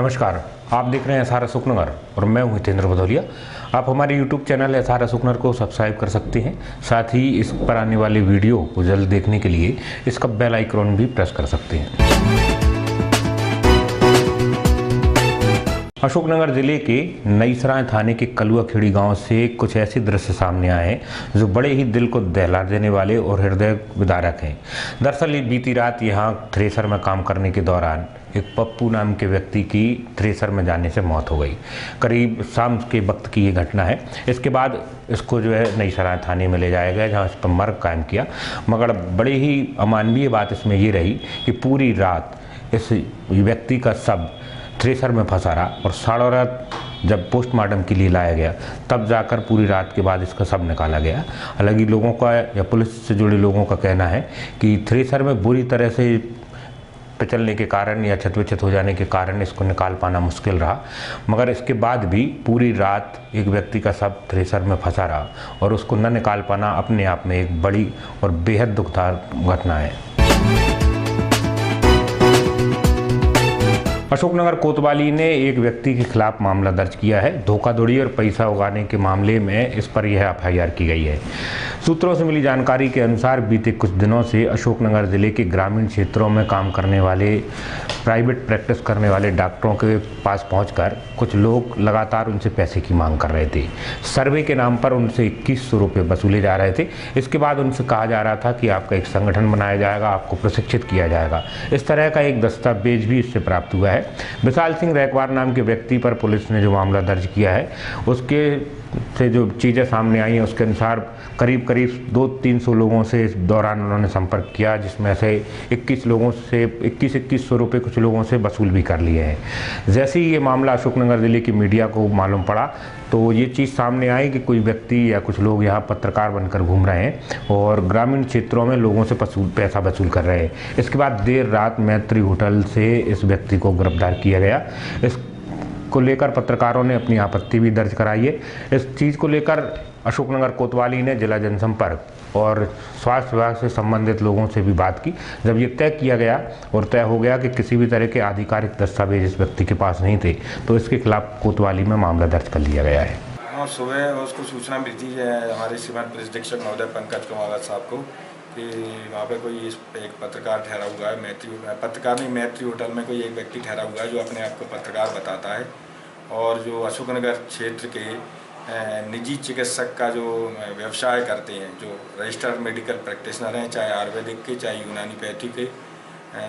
नमस्कार, आप देख रहे हैं एसआर अशोकनगर और मैं हूं हितेंद्र भदौरिया। आप हमारे YouTube चैनल एसआर अशोकनगर को सब्सक्राइब कर सकते हैं। साथ ही इस पर आने वाले वीडियो को जल्द देखने के लिए इसका बेल आइकन भी प्रेस कर सकते हैं। अशोकनगर जिले के नईसराय थाने के कलुआ खेड़ी गांव से कुछ ऐसे दृश्य सामने आए हैं जो बड़े ही दिल को दहला देने वाले और हृदय विदारक हैं। दरअसल बीती रात यहां थ्रेसर में काम करने के दौरान एक पप्पू नाम के व्यक्ति की थ्रेसर में जाने से मौत हो गई। करीब शाम के वक्त की ये घटना है। इसके बाद इसको जो है नईसराय थाने में ले जाया गया, जहाँ इस पर मर्ग कायम किया। मगर बड़ी ही अमानवीय बात इसमें ये रही कि पूरी रात इस व्यक्ति का शव थ्रेसर में फंसा रहा और साढ़े रात जब पोस्टमार्टम के लिए लाया गया तब जाकर पूरी रात के बाद इसका शव निकाला गया। हालांकि लोगों का या पुलिस से जुड़े लोगों का कहना है कि थ्रेसर में बुरी तरह से पिचलने के कारण या क्षत हो जाने के कारण इसको निकाल पाना मुश्किल रहा। मगर इसके बाद भी पूरी रात एक व्यक्ति का शव थ्रेसर में फंसा रहा और उसको न निकाल पाना अपने आप में एक बड़ी और बेहद दुखदायक घटना है। अशोकनगर कोतवाली ने एक व्यक्ति के खिलाफ मामला दर्ज किया है। धोखाधड़ी और पैसा उगाने के मामले में इस पर यह एफआईआर की गई है। सूत्रों से मिली जानकारी के अनुसार बीते कुछ दिनों से अशोकनगर जिले के ग्रामीण क्षेत्रों में काम करने वाले प्राइवेट प्रैक्टिस करने वाले डॉक्टरों के पास पहुंचकर कुछ लोग लगातार उनसे पैसे की मांग कर रहे थे। सर्वे के नाम पर उनसे 2100 रुपये वसूले जा रहे थे। इसके बाद उनसे कहा जा रहा था कि आपका एक संगठन बनाया जाएगा, आपको प्रशिक्षित किया जाएगा। इस तरह का एक दस्तावेज भी इससे प्राप्त हुआ है। विशाल सिंह रैकवार नाम के व्यक्ति पर पुलिस ने जो मामला दर्ज किया है उसके से जो चीज़ें सामने आई हैं उसके अनुसार करीब 200-300 लोगों से इस दौरान उन्होंने संपर्क किया, जिसमें से 2100 रुपये कुछ लोगों से वसूल भी कर लिए हैं। जैसे ही ये मामला अशोकनगर जिले की मीडिया को मालूम पड़ा तो ये चीज़ सामने आई कि कोई व्यक्ति या कुछ लोग यहाँ पत्रकार बनकर घूम रहे हैं और ग्रामीण क्षेत्रों में लोगों से पैसा वसूल कर रहे हैं। इसके बाद देर रात मैत्री होटल से इस व्यक्ति को गिरफ्तार किया गया। इस को लेकर पत्रकारों ने अपनी आपत्ति भी दर्ज कराई है। इस चीज़ को लेकर अशोकनगर कोतवाली ने जिला जनसंपर्क और स्वास्थ्य विभाग से संबंधित लोगों से भी बात की। जब ये तय किया गया और तय हो गया कि किसी भी तरह के आधिकारिक दस्तावेज इस व्यक्ति के पास नहीं थे तो इसके खिलाफ कोतवाली में मामला दर्ज कर लिया गया है। हाँ, सुबह उसको सूचना मिलती है हमारे श्रीमान पुलिस अधीक्षक महोदय पंकज कुमार साहब को कि वहाँ पे कोई एक पत्रकार ठहरा हुआ है। मैत्री होटल में कोई एक व्यक्ति ठहरा हुआ है जो अपने आप को पत्रकार बताता है और जो अशोकनगर क्षेत्र के निजी चिकित्सक का जो व्यवसाय करते हैं, जो रजिस्टर्ड मेडिकल प्रैक्टिशनर हैं, चाहे आयुर्वेदिक के, चाहे यूनानी के,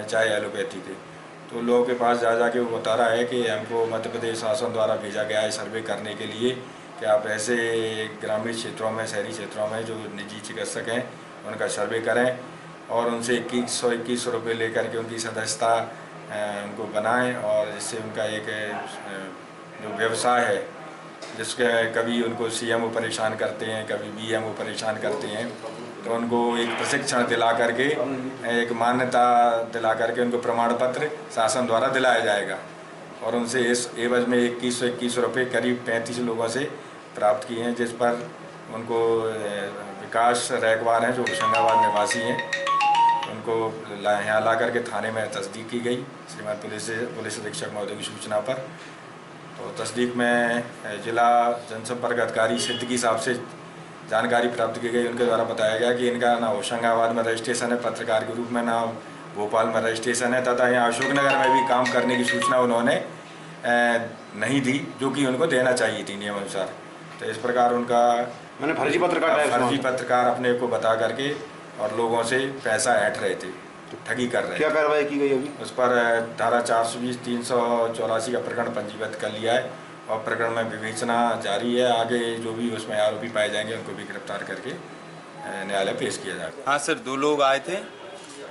चाहे एलोपैथी के, तो लोगों के पास जाके वो बता रहा है कि हमको मध्य प्रदेश शासन द्वारा भेजा गया है सर्वे करने के लिए कि आप ऐसे ग्रामीण क्षेत्रों में, शहरी क्षेत्रों में जो निजी चिकित्सक हैं उनका सर्वे करें और उनसे 2100 रुपये लेकर के उनकी सदस्यता उनको बनाएं और जिससे उनका एक जो व्यवसाय है, जिसके कभी उनको सीएमओ परेशान करते हैं, कभी बीएमओ परेशान करते हैं, तो उनको एक प्रशिक्षण दिला करके, एक मान्यता दिला करके उनको प्रमाण पत्र शासन द्वारा दिलाया जाएगा। और उनसे इस एवज में 2100 रुपये करीब 35 लोगों से प्राप्त किए हैं, जिस पर उनको विकास रैकवार हैं जो होशंगाबाद निवासी हैं, उनको यहाँ ला करके थाने में तस्दीक की गई श्रीमान पुलिस अधीक्षक महोदय की सूचना पर। तो तस्दीक में जिला जनसंपर्क अधिकारी सिद्दीकी साहब से जानकारी प्राप्त की गई। उनके द्वारा बताया गया कि इनका ना होशंगाबाद में रजिस्ट्रेशन है पत्रकार के रूप में, ना भोपाल में रजिस्ट्रेशन है, तथा यहाँ अशोकनगर में भी काम करने की सूचना उन्होंने नहीं दी जो कि उनको देना चाहिए थी नियम अनुसार। तो इस प्रकार उनका मैंने फर्जी पत्रकार अपने को बता करके और लोगों से पैसा ऐंठ रहे थे, तो ठगी कर रहे थे। क्या कार्रवाई की गई अभी? उस पर धारा 420 384 का प्रकरण पंजीबद्ध कर लिया है और प्रकरण में विवेचना जारी है। आगे जो भी उसमें आरोपी पाए जाएंगे उनको भी गिरफ्तार करके न्यायालय पेश किया जाएगा। हाँ सर, 2 लोग आए थे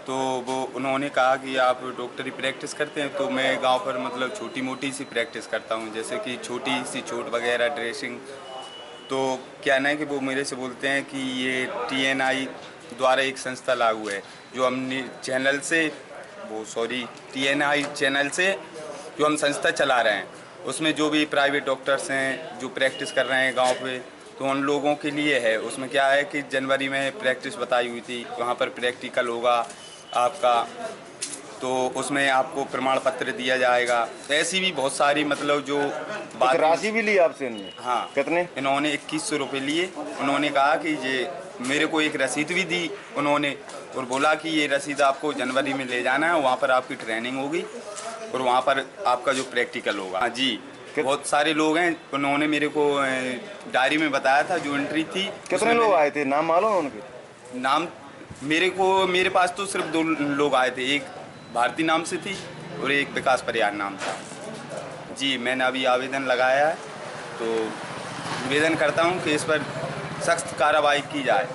तो वो उन्होंने कहा कि आप डॉक्टरी प्रैक्टिस करते हैं, तो मैं गांव पर मतलब छोटी मोटी सी प्रैक्टिस करता हूं, जैसे कि छोटी सी चोट वगैरह, ड्रेसिंग। तो क्या ना है कि वो मेरे से बोलते हैं कि ये TNI द्वारा एक संस्था लागू है जो हमने TNI चैनल से जो हम संस्था चला रहे हैं, उसमें जो भी प्राइवेट डॉक्टर्स हैं जो प्रैक्टिस कर रहे हैं गांव पे, तो उन लोगों के लिए है। उसमें क्या है कि जनवरी में प्रैक्टिस बताई हुई थी, वहाँ पर प्रैक्टिकल होगा आपका तो उसमें आपको प्रमाण पत्र दिया जाएगा। ऐसी भी बहुत सारी मतलब जो कुछ राशि भी ली आपसे इन्होंने? हाँ, कितने? इन्होंने 2100 रुपये लिए। उन्होंने कहा कि ये मेरे को एक रसीद भी दी उन्होंने, और बोला कि ये रसीद आपको जनवरी में ले जाना है, वहाँ पर आपकी ट्रेनिंग होगी और वहाँ पर आपका जो प्रैक्टिकल होगा। हाँ जी, बहुत सारे लोग हैं। उन्होंने मेरे को डायरी में बताया था जो एंट्री थी। कितने लोग आए थे, नाम मालूम है उनके? नाम मेरे पास तो सिर्फ 2 लोग आए थे, एक भारती नाम से थी और एक विकास परियार नाम था। जी, मैंने अभी आवेदन लगाया है, तो निवेदन करता हूँ कि इस पर सख्त कार्रवाई की जाए।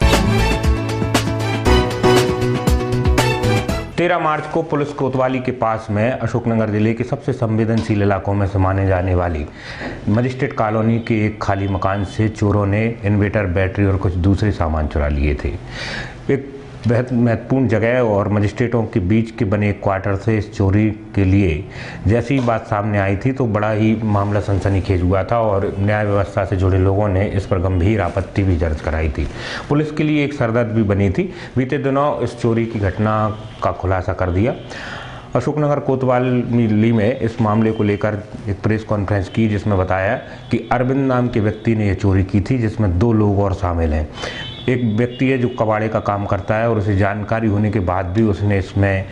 13 मार्च को पुलिस कोतवाली के पास में अशोकनगर जिले के सबसे संवेदनशील इलाकों में से माने जाने वाली मजिस्ट्रेट कॉलोनी के एक खाली मकान से चोरों ने इन्वर्टर, बैटरी और कुछ दूसरे सामान चुरा लिए थे। एक बेहद महत्वपूर्ण जगह और मजिस्ट्रेटों के बीच के बने क्वार्टर से इस चोरी के लिए जैसी ही बात सामने आई थी तो बड़ा ही मामला सनसनीखेज हुआ था और न्याय व्यवस्था से जुड़े लोगों ने इस पर गंभीर आपत्ति भी दर्ज कराई थी। पुलिस के लिए एक सरदर्द भी बनी थी। बीते दिनों इस चोरी की घटना का खुलासा कर दिया। अशोकनगर कोतवाली में इस मामले को लेकर एक प्रेस कॉन्फ्रेंस की, जिसमें बताया कि अरविंद नाम के व्यक्ति ने यह चोरी की थी, जिसमें 2 लोग और शामिल हैं। एक व्यक्ति है जो कबाड़े का काम करता है और उसे जानकारी होने के बाद भी उसने इसमें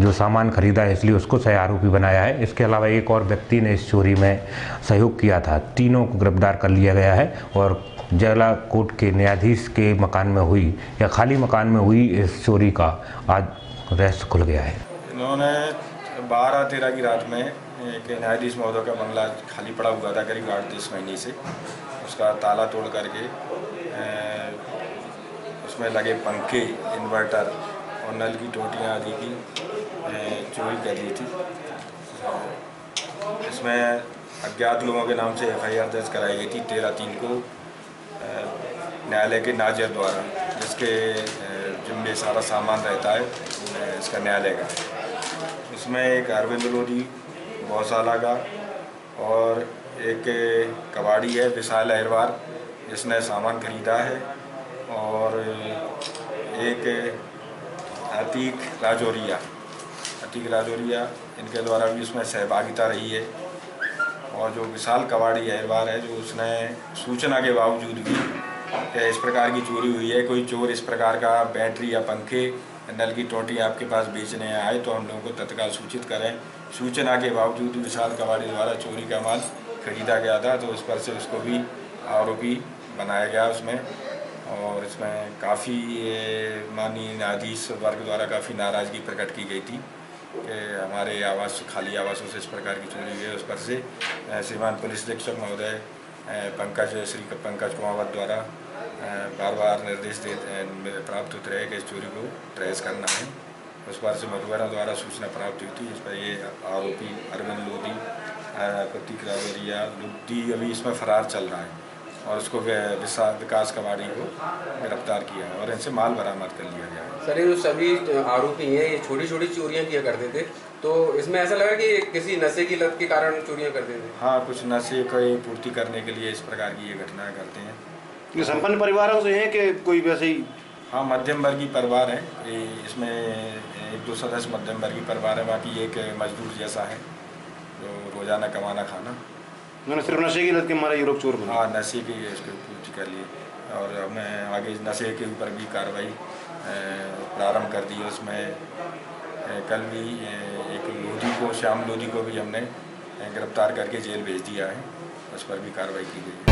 जो सामान खरीदा है, इसलिए उसको सह आरोपी बनाया है। इसके अलावा एक और व्यक्ति ने इस चोरी में सहयोग किया था। तीनों को गिरफ्तार कर लिया गया है और जिला कोर्ट के न्यायाधीश के मकान में हुई या खाली मकान में हुई इस चोरी का आज रहस्य खुल गया है। इन्होंने 12-13 की रात में एक न्यायाधीश महोदय का बंगला खाली पड़ा हुआ था करीब 8-10 महीने से, उसका ताला तोड़ करके उसमें लगे पंखे, इन्वर्टर और नल की टोटियाँ आदि की चोरी कर ली थी। इसमें अज्ञात लोगों के नाम से FIR दर्ज कराई गई थी 13/3 को न्यायालय के नाजिर द्वारा, जिसके जिम्मे सारा सामान रहता है इसका न्यायालय का। इसमें एक अरविंद लोधी गौशाला का और एक कबाड़ी है विशाल अहिरवार, जिसने सामान खरीदा है, और एक अतीक राजौरिया इनके द्वारा भी उसमें सहभागिता रही है। और जो विशाल कबाड़ी अहिरवार है, जो उसने सूचना के बावजूद भी इस प्रकार की चोरी हुई है, कोई चोर इस प्रकार का बैटरी या पंखे, नल की टोटी आपके पास बेचने आए तो हम लोगों को तत्काल सूचित करें। सूचना के बावजूद विशाल कबाड़ी द्वारा चोरी का माल खरीदा गया था, तो इस पर से उसको भी आरोपी बनाया गया उसमें। और इसमें काफ़ी माननीय न्यायाधीश वर्ग द्वारा काफ़ी नाराज़गी प्रकट की गई थी कि हमारे खाली आवासों से इस प्रकार की चोरी हुई है। उस पर से श्रीमान पुलिस अधीक्षक महोदय श्री पंकज कुमावत द्वारा बार बार निर्देश प्राप्त होते रहे कि इस चोरी को ट्रेस करना है। उस पर से मधुबरा द्वारा सूचना प्राप्त हुई थी। इस पर ये आरोपी अरविंद लोधी, प्रतीक राजौरिया लुद्दी अभी इसमें फरार चल रहा है और उसको विकास कबाड़ी को गिरफ्तार किया है और इनसे माल बरामद कर लिया गया है। सर, ये जो सभी आरोपी हैं ये छोटी छोटी चोरियां किया करते थे, तो इसमें ऐसा लगा कि किसी नशे की लत के कारण चोरियां करते थे? हाँ, कुछ नशे की पूर्ति करने के लिए इस प्रकार की ये घटनाएं करते हैं। ये संपन्न परिवारों से हैं कि कोई वैसे ही? हाँ, मध्यम वर्गीय परिवार है। इसमें 1-2 सदस्य मध्यम वर्गीय परिवार है, बाकी एक मजदूर जैसा है जो रोजाना कमाना खाना। मैंने सिर्फ नशे की लत के मारे ये लोग चोर बने? हाँ, नशे की इसको पूर्ति कर लिए और हमने आगे नशे के ऊपर भी कार्रवाई प्रारंभ कर दी है। उसमें कल भी एक लोधी को, श्याम लोधी को भी हमने गिरफ्तार करके जेल भेज दिया है। उस पर भी कार्रवाई की गई है।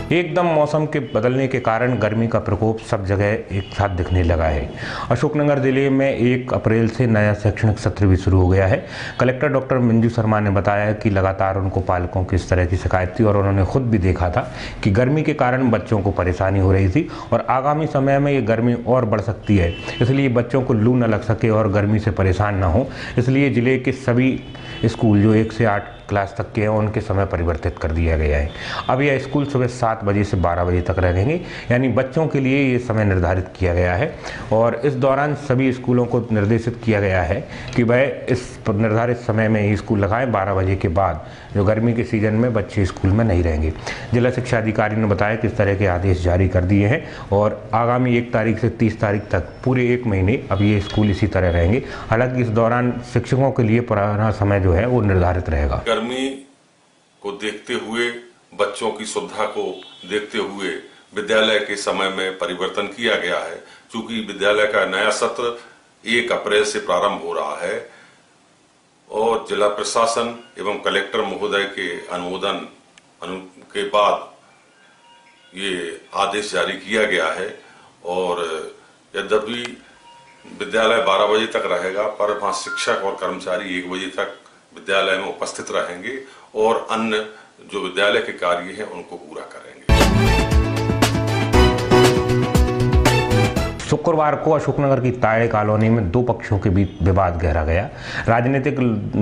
एकदम मौसम के बदलने के कारण गर्मी का प्रकोप सब जगह एक साथ दिखने लगा है। अशोकनगर जिले में 1 अप्रैल से नया शैक्षणिक सत्र भी शुरू हो गया है। कलेक्टर डॉक्टर मंजू शर्मा ने बताया कि लगातार उनको पालकों की इस तरह की शिकायत थी और उन्होंने खुद भी देखा था कि गर्मी के कारण बच्चों को परेशानी हो रही थी और आगामी समय में ये गर्मी और बढ़ सकती है। इसलिए बच्चों को लू न लग सके और गर्मी से परेशान न हो, इसलिए जिले के सभी स्कूल जो 1 से 8 क्लास तक के हैं उनके समय परिवर्तित कर दिया गया है। अब यह स्कूल सुबह 7 बजे से 12 बजे तक रहेंगे, यानी बच्चों के लिए ये समय निर्धारित किया गया है। और इस दौरान सभी स्कूलों को निर्देशित किया गया है कि वह इस निर्धारित समय में ही स्कूल लगाएं। 12 बजे के बाद जो गर्मी के सीजन में बच्चे स्कूल में नहीं रहेंगे। जिला शिक्षा अधिकारी ने बताया कि इस तरह के आदेश जारी कर दिए हैं और आगामी 1 तारीख से 30 तारीख तक पूरे 1 महीने अब ये स्कूल इसी तरह रहेंगे। हालांकि इस दौरान शिक्षकों के लिए पुराना समय जो है वो निर्धारित रहेगा। गर्मी को देखते हुए, बच्चों की सुविधा को देखते हुए विद्यालय के समय में परिवर्तन किया गया है। चूंकि विद्यालय का नया सत्र 1 अप्रैल से प्रारंभ हो रहा है और जिला प्रशासन एवं कलेक्टर महोदय के अनुमोदन के बाद ये आदेश जारी किया गया है। और यद्यपि विद्यालय 12 बजे तक रहेगा, पर वहाँ शिक्षक और कर्मचारी 1 बजे तक विद्यालय में उपस्थित रहेंगे और अन्य जो विद्यालय के कार्य हैं उनको पूरा करेंगे। शुक्रवार को अशोकनगर की ताड़े कॉलोनी में 2 पक्षों के बीच विवाद गहरा गया। राजनीतिक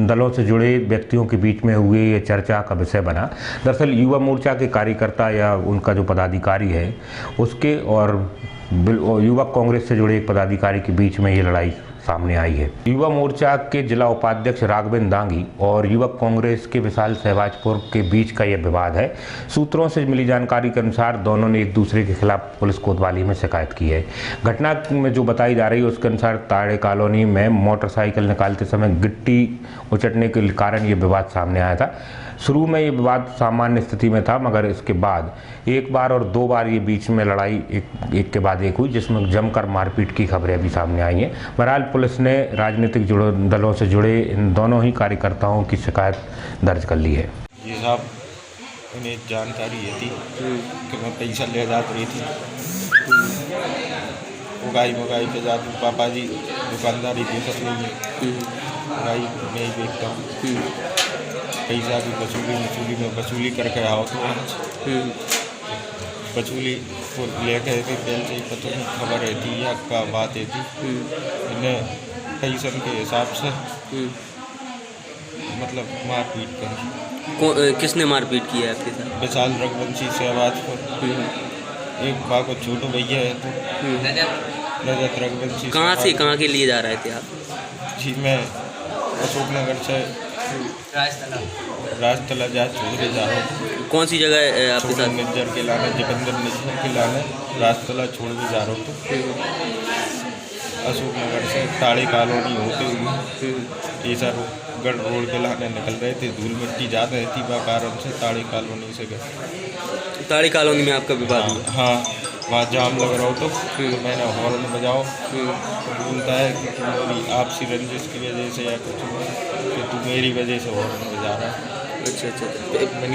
दलों से जुड़े व्यक्तियों के बीच में हुए ये चर्चा का विषय बना। दरअसल युवा मोर्चा के कार्यकर्ता या उनका जो पदाधिकारी है उसके और युवक कांग्रेस से जुड़े एक पदाधिकारी के बीच में ये लड़ाई सामने आई है। युवा मोर्चा के जिला उपाध्यक्ष राघवेंद्र दांगी और युवक कांग्रेस के विशाल सहवाजपुर के बीच का यह विवाद है। सूत्रों से मिली जानकारी के अनुसार दोनों ने एक दूसरे के खिलाफ पुलिस कोतवाली में शिकायत की है। घटना में जो बताई जा रही है उसके अनुसार ताड़े कॉलोनी में मोटरसाइकिल निकालते समय गिट्टी उचटने के कारण ये विवाद सामने आया था। शुरू में ये विवाद सामान्य स्थिति में था, मगर इसके बाद 1 बार और 2 बार ये बीच में लड़ाई एक के बाद एक हुई, जिसमें जमकर मारपीट की खबरें भी सामने आई हैं। बहरहाल पुलिस ने राजनीतिक दलों से जुड़े इन दोनों ही कार्यकर्ताओं की शिकायत दर्ज कर ली है। ये साहब उन्हें जानकारी ये थी कि मैं पैसा ले जा रही थी, उगाई पे जाती। पापा जी दुकानदारी पे ससुर में उगाई नहीं बेचता हूँ, पैसा भी वसूली में वसूली करके आओ तो वसूली को लेकर भी पहले से पता नहीं खबर रहती या क्या बात रहती। इन्हें पैसन के हिसाब से मतलब मारपीट करी। किसने मारपीट किया है आपके साथ? विशाल रघुवंशी सहवाजपुर, एक बाको छोटो भैया है तो रजत रघुवंशी। कहाँ के लिए जा रहे थे आप? जी मैं अशोकनगर से राजतला जा छोड़े जा रहा हूँ। कौन सी जगह है आपके साथ? निज्जर के लाने, जगंदर निज्जर के लाने राजतला छोड़ के जा रहा हूँ। अशोकनगर से ताड़े कॉलोनी होते हुए ईसागढ़ रोड के लाने निकल रहे थे। धूल मिट्टी ज़्यादा रहती बा कारण से ताड़े कॉलोनी से गए। ताड़े कॉलोनी में आपका विवाद हुआ? हाँ, वहाँ जाम लग रहा हो तो मैंने हॉर्न बजाओ, बोलता है कि तुम मेरी आपसी रंजिश की वजह से या कुछ कि तू मेरी वजह से हॉर्न बजा रहा है। अच्छा।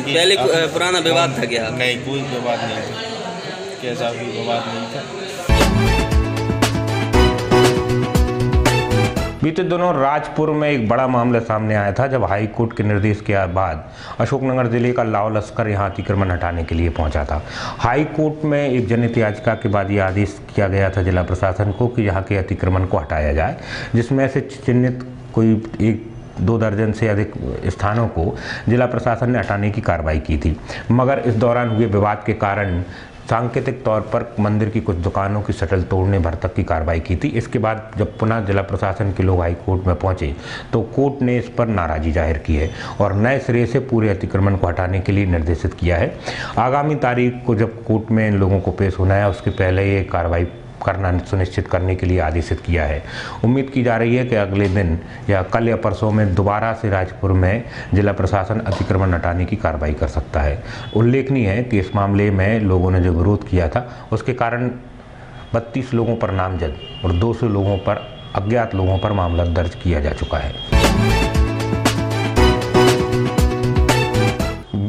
पहले पुराना विवाद था क्या? नहीं, कोई विवाद नहीं था, कैसा भी विवाद नहीं था। बीते दिनों राजपुर में एक बड़ा मामला सामने आया था, जब हाई कोर्ट के निर्देश के बाद अशोकनगर जिले का लाव लश्कर यहां अतिक्रमण हटाने के लिए पहुंचा था। हाई कोर्ट में एक जनहित याचिका के बाद ये आदेश किया गया था जिला प्रशासन को कि यहाँ के अतिक्रमण को हटाया जाए, जिसमें से चिन्हित कोई 1-2 दर्जन से अधिक स्थानों को जिला प्रशासन ने हटाने की कार्रवाई की थी। मगर इस दौरान हुए विवाद के कारण सांकेतिक तौर पर मंदिर की कुछ दुकानों की शटल तोड़ने भर तक की कार्रवाई की थी। इसके बाद जब पुनः जिला प्रशासन के लोग हाई कोर्ट में पहुंचे तो कोर्ट ने इस पर नाराजी जाहिर की है और नए सिरे से पूरे अतिक्रमण को हटाने के लिए निर्देशित किया है। आगामी तारीख को जब कोर्ट में इन लोगों को पेश होना है उसके पहले ये कार्रवाई करना सुनिश्चित करने के लिए आदेशित किया है। उम्मीद की जा रही है कि अगले दिन या कल या परसों में दोबारा से राजपुर में जिला प्रशासन अतिक्रमण हटाने की कार्रवाई कर सकता है। उल्लेखनीय है कि इस मामले में लोगों ने जो विरोध किया था उसके कारण 32 लोगों पर नामजद और 200 लोगों पर अज्ञात लोगों पर मामला दर्ज किया जा चुका है।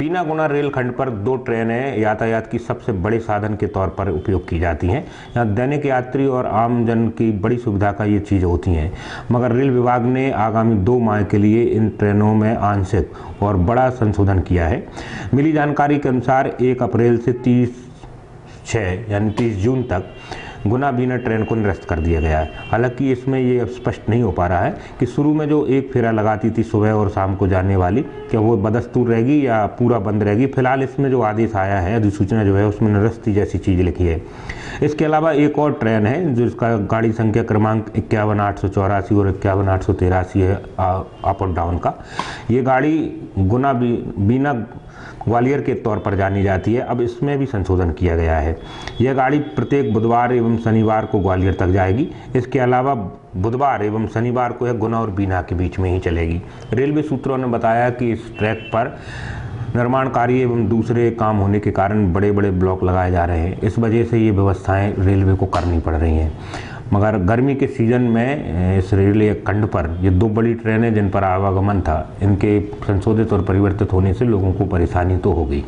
बीना गुना रेलखंड पर 2 ट्रेनें यातायात की सबसे बड़े साधन के तौर पर उपयोग की जाती हैं। यहाँ दैनिक यात्री और आम जन की बड़ी सुविधा का ये चीज़ होती हैं, मगर रेल विभाग ने आगामी 2 माह के लिए इन ट्रेनों में आंशिक और बड़ा संशोधन किया है। मिली जानकारी के अनुसार 1 अप्रैल से 30 जून तक गुना बीना ट्रेन को निरस्त कर दिया गया है। हालांकि इसमें ये स्पष्ट नहीं हो पा रहा है कि शुरू में जो एक फेरा लगाती थी सुबह और शाम को जाने वाली, क्या वो बदस्तूर रहेगी या पूरा बंद रहेगी। फिलहाल इसमें जो आदेश आया है, अधिसूचना जो है, उसमें निरस्ती जैसी चीज़ लिखी है। इसके अलावा एक और ट्रेन है जिसका गाड़ी संख्या क्रमांक 51-884 और 51-883 है अप और डाउन का। ये गाड़ी गुना बीना ग्वालियर के तौर पर जानी जाती है। अब इसमें भी संशोधन किया गया है। यह गाड़ी प्रत्येक बुधवार एवं शनिवार को ग्वालियर तक जाएगी। इसके अलावा बुधवार एवं शनिवार को यह गुना और बीना के बीच में ही चलेगी। रेलवे सूत्रों ने बताया कि इस ट्रैक पर निर्माण कार्य एवं दूसरे काम होने के कारण बड़े बड़े ब्लॉक लगाए जा रहे हैं। इस वजह से ये व्यवस्थाएं रेलवे को करनी पड़ रही हैं। मगर गर्मी के सीज़न में इस रेलवे खंड पर ये 2 बड़ी ट्रेनें जिन पर आवागमन था, इनके संशोधित और परिवर्तित होने से लोगों को परेशानी तो होगी।